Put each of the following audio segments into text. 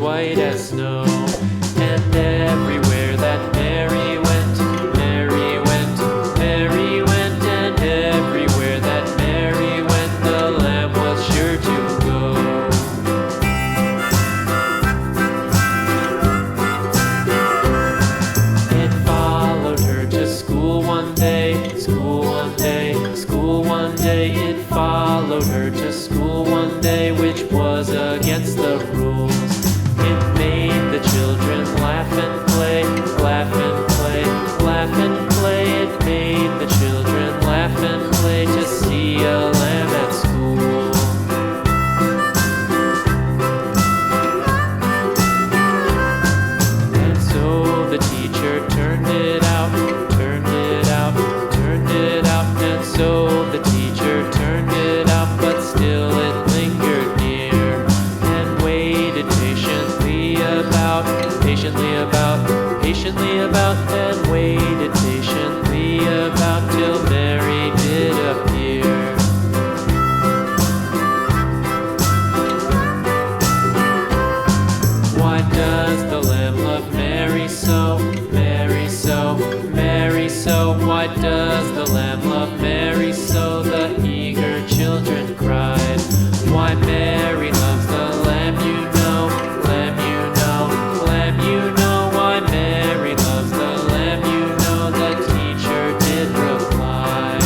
white as snow. And everywhere that Mary went, Mary went, Mary went, and everywhere that Mary went, the lamb was sure to go. It followed her to school one day, school one day, school one day. It followed her to school one day, which was against the rules. It made the children laugh and play, laugh and play, laugh and play. It made the children laugh and play to see a lamb at school. And so the teacher turned it out, turned it out, turned it out. And so the teacher turned it out, but still it lingered near and waited patiently about, patiently about, and waited patiently about till Mary did appear. Why does the lamb love Mary so, Mary so, Mary so? Why does the lamb love Mary so? The eager children cried. Why Mary loves the lamb, you know, lamb, you know, lamb, you know. Why Mary loves the lamb, you know, the teacher did reply.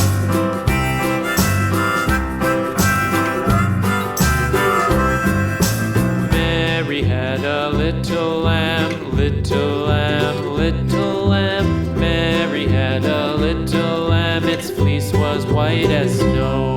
Mary had a little lamb, little lamb, little lamb. Mary had a little lamb, its fleece was white as snow.